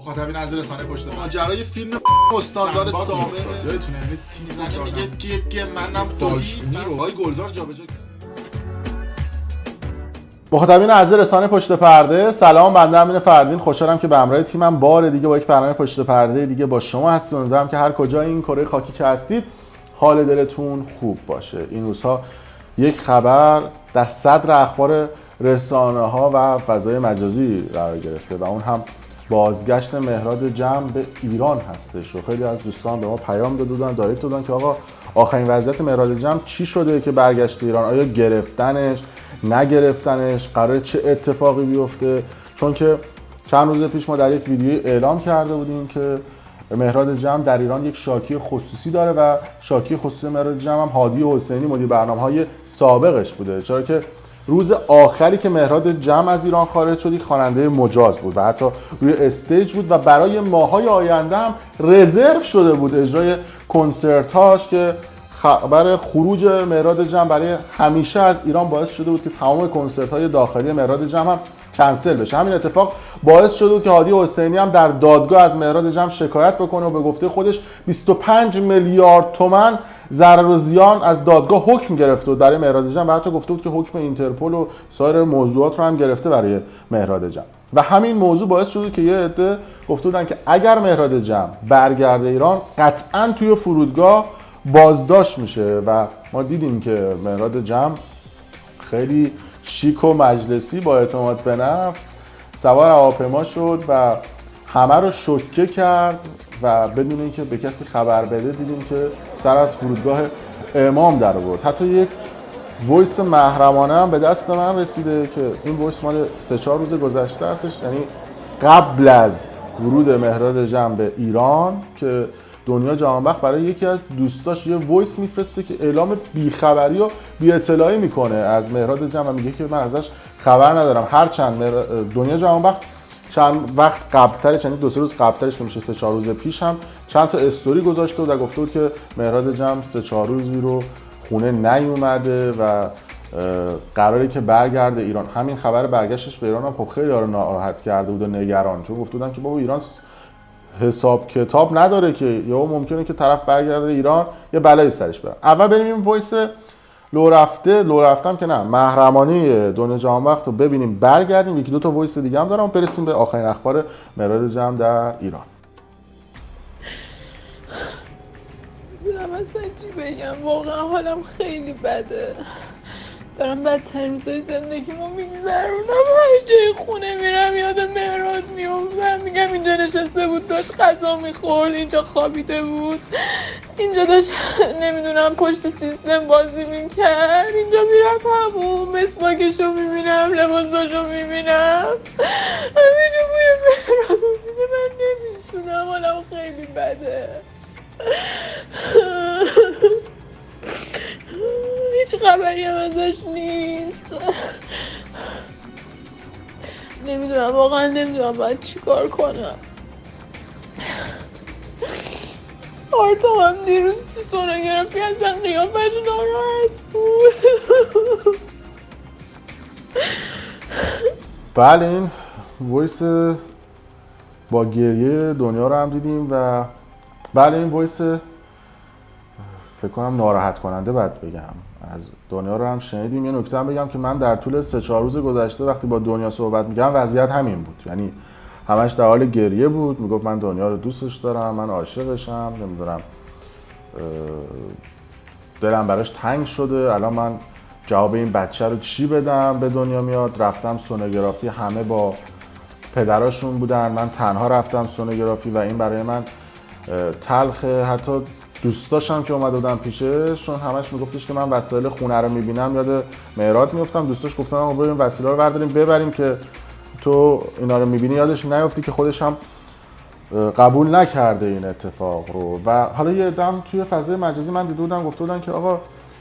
مخاطبین از رسانه پشت پرده ماجرای فیلم استاندار سابق یادتونه تیم زنه میگه که منم تویی وای گلزار جابجا کرد. مخاطبین عزیز رسانه پشت پرده، سلام. بنده امین فردین، خوشحالم که به همراه تیمم بار دیگه با یک برنامه پشت پرده دیگه با شما هستیم. امیدوارم که هر کجای این کره خاکی که هستید حال دلتون خوب باشه. این روزها یک خبر در صدر اخبار رسانه‌ها و فضای مجازی قرار گرفته و اون هم بازگشت مهراد جمع به ایران هستش و خیلی از دوستان به ما پیام دادن، دایرکت دادن که آقا آخرین وضعیت مهراد جمع چی شده که برگشت ایران؟ آیا گرفتنش، نگرفتنش، قراره چه اتفاقی بیفته؟ چون که چند روز پیش ما در یک ویدیو اعلام کرده بودیم که مهراد جمع در ایران یک شاکی خصوصی داره و شاکی خصوصی مهراد جمع هم هادی حسینی مدیر برنامه‌های سابقش بوده، چرا که روز آخری که مهراد جمع از ایران خارج شد یک خواننده مجاز بود و حتی روی استیج بود و برای ماهای آینده هم رزرو شده بود اجرای کنسرتاش که خبر خروج مهراد جمع برای همیشه از ایران باعث شده بود که تمام کنسرت‌های داخلی مهراد جمع هم کنسل بشه. همین اتفاق باعث شده بود که هادی حسینی هم در دادگاه از مهراد جمع شکایت بکنه و به گفته خودش 25 میلیارد تومان ضرر و زیان از دادگاه حکم گرفته بود برای مهراد جمع و حتی گفته بود که حکم اینترپل و سایر موضوعات رو هم گرفته برای مهراد جمع. و همین موضوع باعث شده که یه عده گفته بودن که اگر مهراد جمع برگرده ایران قطعاً توی فرودگاه بازداشت میشه و ما دیدیم که مهراد جمع خیلی شیک و مجلسی با اعتماد به نفس سوار هواپیما شد و همه رو شوکه کرد و بدون اینکه به کسی خبر بده دیدیم که سر از فرودگاه امام در آورد. حتی یک وایس محرمانه هم به دست من رسیده که این وایس مال 3-4 روز گذشته هستش، یعنی قبل از ورود مهراد جمع به ایران که دنیا جهانبخش برای یکی از دوستاش یه وایس میفرسته که اعلام بیخبری و بی اطلاعی میکنه از مهراد جمع و میگه که من ازش خبر ندارم. هرچند دنیا جهانبخش چند وقت قبلترش، یعنی 2-3 روز قبلترش که میشه 3-4 روز پیش هم چند تا استوری گذاشته بود و گفته بود که مهراد جمع 3-4 روزی رو خونه نیومده و قراره که برگرده ایران. همین خبر برگشتش به ایران هم خب خیلی رو ناراحت کرده بود و نگران، چون گفته بودن که بابا ایران حساب کتاب نداره که یا ممکنه که طرف برگرده ایران یه بلایی سرش بره. اول بریم این وایس لو رفتم که نه محرمانه دنیا جهانبخش رو ببینیم، برگردیم یکی دو تا وایس دیگه هم دارم و برسیم به آخرین اخبار مهراد جمع در ایران. اصلا چی بگم، واقعا حالم خیلی بده، دارم بدترین روزای زندگیمو میگذرونم. هر جای خونه میرم یاد مهراد میافتم، میگم اینجا نشسته بود داشت غذا میخورد، اینجا خوابیده بود، اینجا داشت نمیدونم پشت سیستم بازی میکرد، اینجا میرم همون مسواکشو میبینم، لباساشو میبینم، همینجا بوی مهرادو میده، من نمیشونم، حالم خیلی بده. هیچ خبری هم ازش نیست. نمیدونم، واقعا نمیدونم باید چی کار کنم. آرتام هم دیروز سونوگرافی اصلا قیافش ناراحت بود. بله، این وایس با گریه دنیا رو هم دیدیم و بله این وایس فکر کنم ناراحت کننده باید بگم از دنیا رو هم شنیدیم. یه نکته هم بگم که من در طول 3-4 روز گذشته وقتی با دنیا صحبت می‌کردم وضعیت همین بود، یعنی همش در حال گریه بود، میگفت من دنیا رو دوستش دارم، من عاشقشم، نمیدونم دلم براش تنگ شده، الان من جواب این بچه رو چی بدم به دنیا میاد. رفتم سونوگرافی، همه با پدراشون بودن، من تنها رفتم سونوگرافی و این برای من تلخه. حتی دوستاشم که اومده بودن پیشش چون همش میگفتش که من وسایل خونه رو میبینم یاد مهراد میافتم، دوستاش گفتن ما بریم وسایل رو برداریم ببریم که تو اینا رو میبینی یادش نیافتی، که خودش هم قبول نکرده این اتفاق رو. و حالا یه دم توی فضای مجازی من دیده بودم گفته بودن که آقا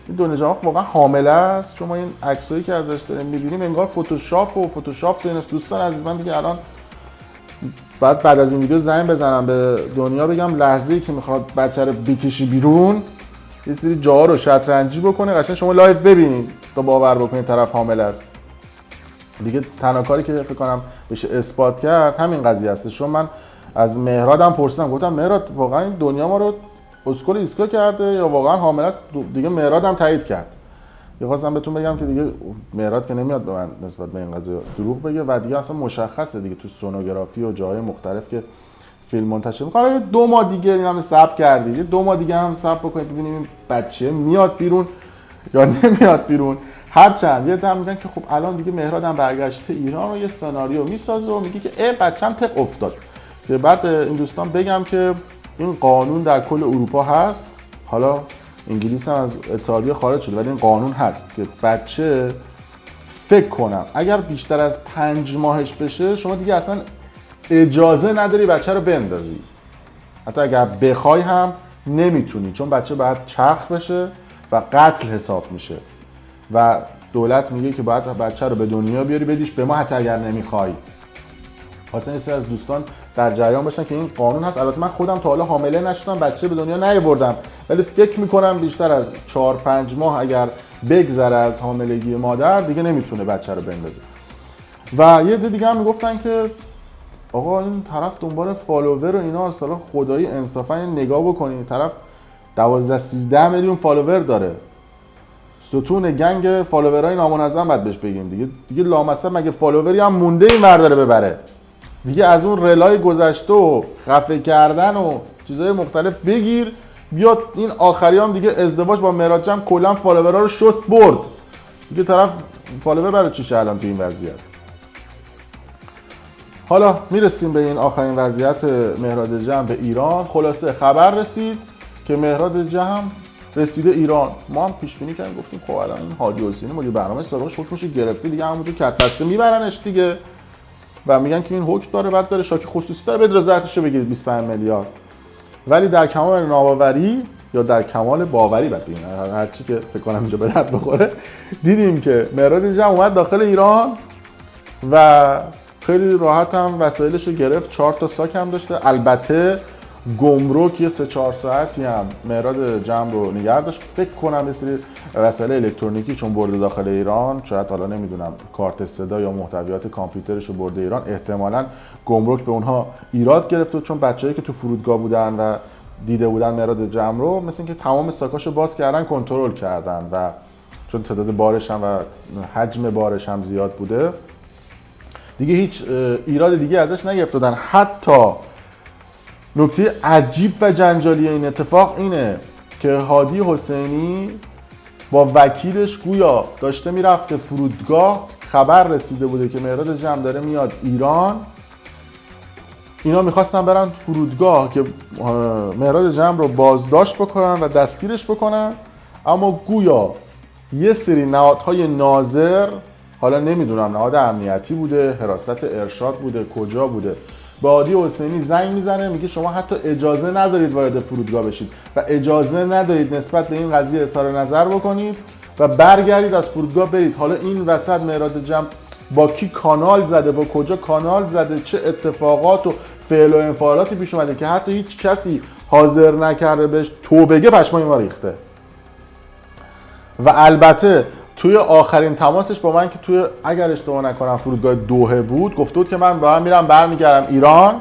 این دنیا جهانبخش واقعا حامله است، شما این عکسایی که ازش داریم میبینیم انگار فتوشاپ تو این. دوستان عزیز من دیگه الان بعد از این ویدیو زنگ بزنم به دنیا بگم لحظه‌ای که میخواد بچه رو بکشی بیرون یه سری جاها رو شطرنجی بکنه قشنگ شما لایو ببینید تا باور بکنید طرف حامل است. دیگه تنها کاری که فکر کنم بشه اثبات کرد همین قضیه است. چون من از مهرادم پرسیدم، گفتم مهراد واقعا این دنیا ما رو اسکل ایسکا کرده یا واقعا حامله دیگه؟ مهرادم تایید کرد. خواستم بهتون بگم که دیگه مهراد که نمیاد به من نسبت به این قضیه دروغ بگه و دیگه اصلا مشخصه دیگه تو سونوگرافی و جاهای مختلف که فیلم منتشر می‌کنه. 2 ماه دیگه این هم صبر کردید، 2 ماه دیگه هم صبر بکنید ببینیم این بچه میاد بیرون یا نمیاد بیرون. هرچند یه دم میگن که خب الان دیگه مهراد هم برگشته ایران و یه سناریو میسازه و میگه که بچه‌م تق افتاد. که بعد این دوستان بگم که این قانون در کل اروپا هست، حالا انگلیس هم از اتحادیه خارج شده ولی این قانون هست که بچه فکر کنم اگر بیشتر از 5 ماهش بشه شما دیگه اصلا اجازه نداری بچه رو بندازی، حتی اگر بخوای هم نمیتونی، چون بچه باید چرخ بشه و قتل حساب میشه و دولت میگه که باید بچه رو به دنیا بیاری بدیش به ما حتی اگر نمیخوای. واسه این از دوستان در جریان باشن که این قانون هست. البته من خودم تا حالا حامله نشدم، بچه به دنیا نیاوردم، ولی فکر میکنم بیشتر از 4-5 ماه اگر بگذره از حاملگی مادر دیگه نمیتونه بچه رو بندازه. و یه دیگه هم میگفتن که آقا این طرف دنبال فالوور و اینا هست، حالا خدایی انصافا نگاه بکنین، طرف 12-13 میلیون فالوور داره، ستون گنگ فالوورای نامنظم بعد بهش بگیم دیگه لامصب مگه فالووری هم مونده این داره ببره دیگه؟ از اون رلای گذشته و خفه کردن و چیزای مختلف بگیر بیاد این آخری هم دیگه ازدواج با مهراد جمع کلا فالوورا رو شست برد دیگه. طرف فالوور برای چیشه الان تو این وضعیت؟ حالا میرسیم به این آخرین وضعیت مهراد جمع به ایران. خلاصه خبر رسید که مهراد جمع رسیده ایران. ما هم پیش بینی کردیم گفتیم خب الان این هادی حسینی مدیر برنامه سابقش حکمش گرفته دیگه، همونجور که بسته میبرنش دیگه و میگن که این حکم داره، بعد داره شاکی خصوصی داره، بده رضایتش رو بگیرید 25 میلیارد. ولی در کمال ناباوری یا در کمال باوری بعد ببینید هر چی که فکر کنم اینجا به درد بخوره، دیدیم که مهراد جمع اومد داخل ایران و خیلی راحت هم وسایلش رو گرفت. 4 تا ساک هم داشته. البته گمرک یه 3-4 ساعتی هم مهراد جمع رو نگه داشت. فکر کنم یه سری وسایل الکترونیکی چون برده داخل ایران، شاید حالا نمیدونم کارت صدا یا محتویات کامپیوترش رو برده ایران، احتمالاً گمرک به اونها ایراد گرفته، چون بچه‌ای که تو فرودگاه بودن و دیده بودن مهراد جمع رو مثل اینکه تمام ساکاشو باز کردن، کنترل کردن و چون تعداد بارش هم و حجم بارش هم زیاد بوده دیگه هیچ ایراد دیگه ازش نگرفتن. حتی نکته عجیب و جنجالی این اتفاق اینه که هادی حسینی با وکیلش گویا داشته میرفته فرودگاه، خبر رسیده بوده که مهراد جمع داره میاد ایران، اینا میخواستن برن فرودگاه که مهراد جمع رو بازداشت بکنن و دستگیرش بکنن، اما گویا یه سری نهادهای ناظر، حالا نمیدونم نهاد امنیتی بوده، حراست ارشاد بوده، کجا بوده، به هادی حسینی زنگ میزنه میگه شما حتی اجازه ندارید وارد فرودگاه بشید و اجازه ندارید نسبت به این قضیه اظهار نظر بکنید و برگردید از فرودگاه برید. حالا این وسط مهراد جمع با کی کانال زده، با کجا کانال زده، چه اتفاقات و فعل و انفعالاتی پیش اومده که حتی هیچ کسی حاضر نکرده بهش تو بگه، پشمای ما ریخته. و البته توی آخرین تماسش با من که توی اگر اشتباه نکنم فرودگاه دوحه بود، گفته بود که من برم برمیگردم ایران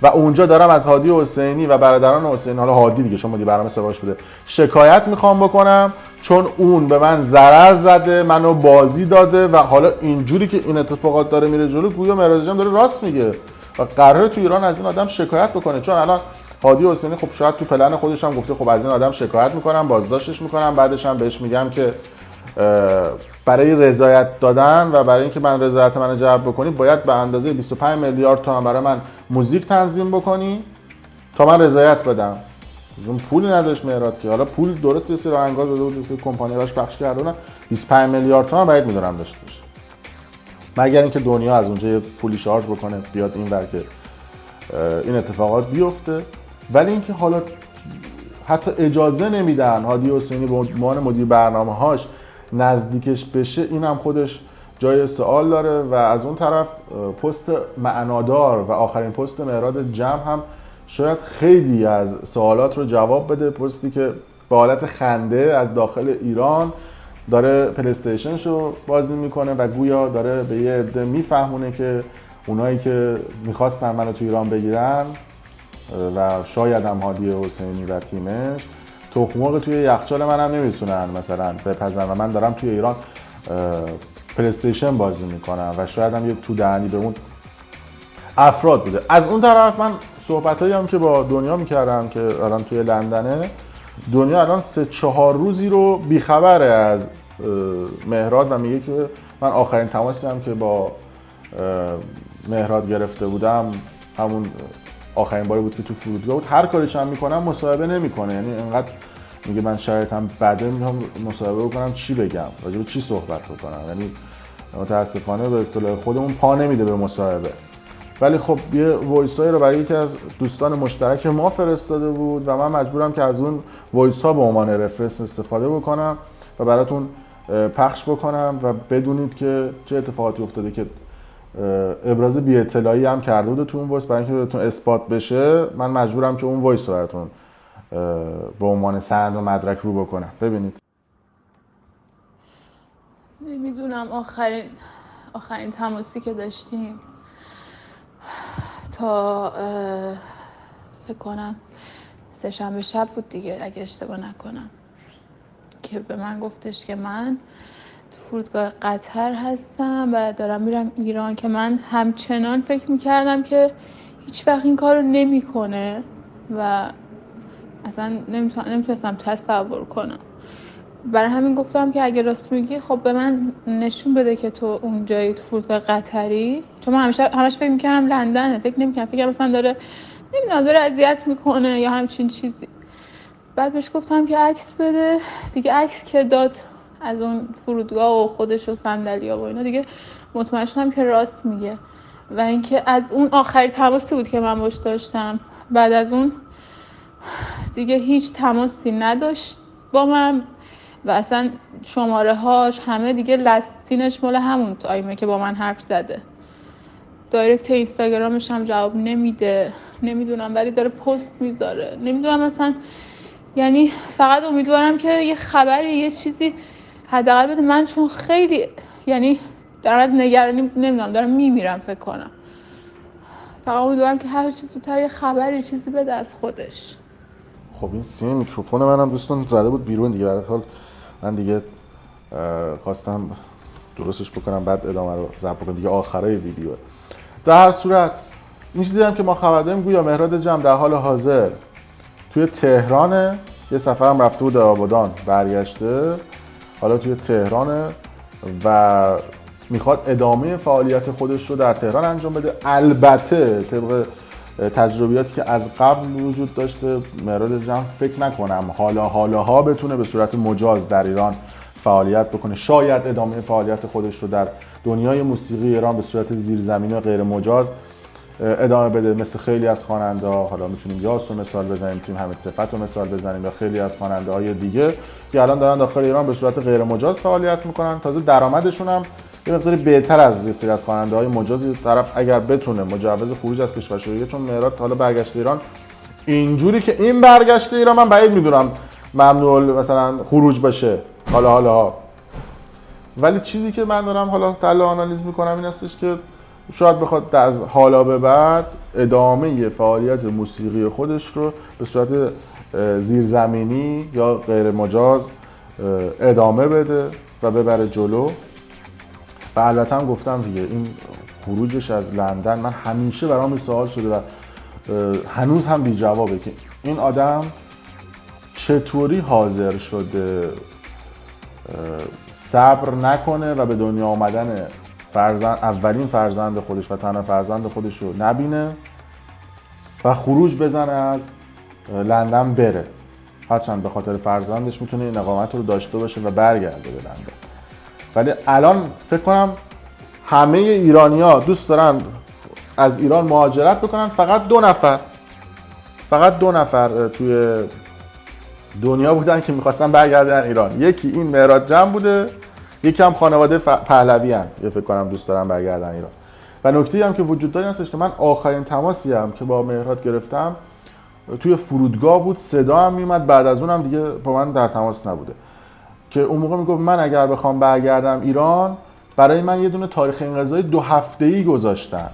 و اونجا دارم از هادی حسینی و برادران حسینی، حالا هادی دیگه شما برنامه سابقش بوده، شکایت میخوام بکنم چون اون به من ضرر زده، منو بازی داده و حالا اینجوری که این اتفاقات داره میره جلو گویا مهراد جمع داره راست میگه و قراره تو ایران از این آدم شکایت بکنه. چون الان هادی حسینی خب شاید تو پلن خودش هم گفته خب از این آدم شکایت میکنم، بازداشتش میکنم، بعدش هم بهش میگم که برای رضایت دادن و برای اینکه من رضایت منو جلب بکنی باید به اندازه 25 میلیارد تومان برای من موزیک تنظیم بکنی تا من رضایت بدم. اون پولی نداشت مهراد که، حالا پول درست یه سری راهنگار داده بود، یه سری کمپانی براش پخش کردن، 25 میلیارد تومان باید میدونم داشته باشه، مگر اینکه دنیا از اونجا یه پولی شارژ بکنه بیاد این ور که این اتفاقات بیفته. ولی اینکه حالا حتی اجازه نمیدن هادی حسینی به عنوان مدیر برنامه‌هاش نزدیکش بشه، این هم خودش جای سوال داره. و از اون طرف پست معنادار و آخرین پست مهراد جمع هم شاید خیلی از سوالات رو جواب بده. پستی که به حالت خنده از داخل ایران داره پلی‌استیشنشو بازی میکنه و گویا داره به یه عده میفهمونه که اونایی که میخواستن منو تو ایران بگیرن و شاید هم هادی حسینی و تیمش تخم مرغ توی یخچال منم نمیتونن مثلا بپزن و من دارم توی ایران پلی استیشن بازی میکنم و شاید هم یه تو دهنی به اون افراد بوده. از اون طرف من صحبتایی هم که با دنیا میکردم که الان توی لندنه، دنیا الان 3-4 روزی رو بیخبره از مهراد و میگه که من آخرین تماسی هم که با مهراد گرفته بودم همون آخرین باری بود که تو فرودگاه بود، هر کاریش هم میکنم مصاحبه نمیکنه. یعنی انقدر میگه من شرایطم بده میخوام مصاحبه بکنم چی بگم، راجع به چی صحبت بکنم. یعنی متاسفانه به اصطلاح خودمون پا نمیده به مصاحبه. ولی خب یه وایسایی رو برای یکی از دوستان مشترک ما فرستاده بود و من مجبورم که از اون وایس ها به عنوان رفرنس استفاده بکنم و براتون پخش بکنم و بدونید که چه اتفاقاتی افتاده که ابراز بی اطلاعی هم کرده بود تو اون وایس. برای اینکه بهتون اثبات بشه من مجبورم که اون وایس رو براتون به عنوان سند و مدرک رو بکنم. ببینید. نمیدونم آخرین تماسی که داشتیم تا فکر کنم سه‌شنبه شب بود دیگه اگه اشتباه نکنم که به من گفتش که من تو فرودگاه قطر هستم و دارم میرم ایران، که من همچنان فکر میکردم که هیچ وقت این کار رو نمیکنه و اصلا نمیتونستم تصور کنم. برای همین گفتم که اگه راست میگی خب به من نشون بده که تو اونجایی تو فرودگاه قطری، چون من همش فکر میکردم لندنه، فکر مثلا داره اذیت میکنه یا همچین چیزی. بعد بهش گفتم که عکس بده دیگه، عکس که داد از اون فرودگاه و خودش و صندلی‌ها و اینا، دیگه مطمئن شدم که راست میگه. و اینکه از اون آخری تماسی بود که من باش داشتم، بعد از اون دیگه هیچ تماسی نداشت با من و اصلا شماره هاش همه دیگه لستینش مال همون تایمه که با من حرف زده. دایرکت اینستاگرامش هم جواب نمیده، نمیدونم ولی داره پست میذاره، نمیدونم مثلا. یعنی فقط امیدوارم که یه خبری یه چیزی حداقل بده من، چون خیلی یعنی دارم از نگرانی نمیدونم دارم میمیرم فکر کنم. فقط امیدوارم که هر چیز زودتر یه خبری چیزی بده از خودش. خب این سیم میکروفون منم دوستان زده بود بیرون دیگه، برای حال من دیگه خواستم درستش بکنم بعد ادامه رو ضبط کنم دیگه آخرای ویدیو. در هر صورت این چیزی هم که ما خبر داریم گویا مهراد جمع در حال حاضر توی تهرانه، یه سفر هم رفته بود آبادان برگشته، حالا توی تهرانه و میخواد ادامه فعالیت خودش رو در تهران انجام بده. البته طبق تجربیاتی که از قبل وجود داشته مهراد جمع فکر نکنم حالاها بتونه به صورت مجاز در ایران فعالیت بکنه. شاید ادامه فعالیت خودش رو در دنیای موسیقی ایران به صورت زیرزمینی و غیر مجاز ادامه بده، مثل خیلی از خواننده‌ها. حالا میتونیم یاس رو مثال بزنیم، میتونیم حمید صفت رو مثال بزنیم یا خیلی از خواننده‌های دیگه که الان دارن داخل ایران به صورت غیر مجاز فعالیت میکنن. تازه درآمدشون هم یه مقداری بهتر از یه سری از خواننده‌های مجازی. طرف اگر بتونه مجوز خروج از کشور بگیره، چون مهراد حالا برگشت ایران اینجوری که این برگشت ایران من بعید میدونم ممنوع مثلا خروج بشه حالا. ولی چیزی که من دارم حالا تحلیل آنالیز میکنم این هستش که شاید بخواد از حالا به بعد ادامه فعالیت موسیقی خودش رو به صورت زیرزمینی یا غیر مجاز ادامه بده و ببره جلو. و البته هم گفتم دیگه این خروجش از لندن من همیشه برام سوال شده و هنوز هم بی جوابه که این آدم چطوری حاضر شده صبر نکنه و به دنیا آمدن اولین فرزند خودش و تنها فرزند خودش رو نبینه و خروج بزنه از لندن بره، هرچند به خاطر فرزندش میتونه این اقامت رو داشته باشه و برگرده به لندن. ولی الان فکر کنم همه ایرانی‌ها دوست دارن از ایران مهاجرت بکنن. فقط دو نفر توی دنیا بودن که میخواستن برگردن ایران. یکی این مهراد جمع بوده، یکی هم خانواده پهلوی هم فکر کنم دوست دارن برگردن ایران. و نکته‌ای هم که وجود داره هستش که من آخرین تماسی هم که با مهراد گرفتم توی فرودگاه بود، صدا هم میومد، بعد از اونم دیگه با من در تماس نبوده، که اون موقع میگفت من اگر بخوام برگردم ایران برای من یه دونه تاریخ انقضایی 2 هفته‌ای گذاشتن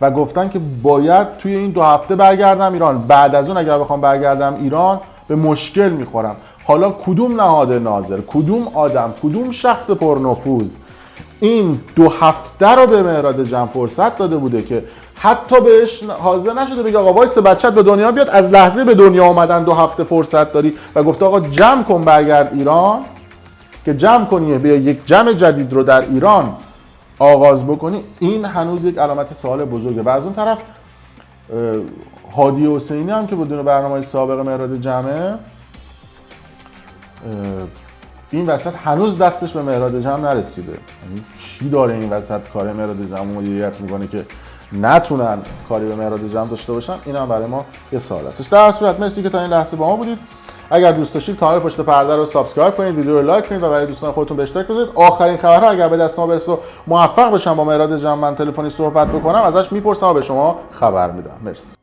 و گفتن که باید توی این 2 هفته برگردم ایران. بعد از اون اگر بخوام برگردم ایران به مشکل میخورم. حالا کدوم نهاد ناظر، کدوم آدم، کدوم شخص پرنفوذ این 2 هفته رو به مهراد جمع فرصت داده بوده که حتی بهش حاضر نشده بگه آقا وایس بچت به دنیا بیاد، از لحظه به دنیا اومدن 2 هفته فرصت داری و گفته آقا جمع کن برگرد ایران، که جمع کنی بیا یک جمع جدید رو در ایران آغاز بکنی. این هنوز یک علامت سوال بزرگه. و از اون طرف هادی حسینی هم که بدون برنامه سابق مهراد جمعه، این وسط هنوز دستش به مهراد جمع نرسیده. یعنی چی داره این وسط کار مهراد جمع مدیریت میکنه که نتونن کاری به مهراد جمع داشته باشن؟ این هم برای ما یه سوال هستش. در هر صورت مرسی که تا این لحظه با ما بودید. اگر دوست داشتید کانال پشت پرده رو سابسکرایب کنید، ویدیو رو لایک کنید و برای دوستان خودتون به اشتراک بذارید. آخرین خبرها اگر به دست ما برسه و موفق بشم با مهراد جمع من تلفنی صحبت بکنم ازش میپرسم و به شما خبر میدم. مرسی.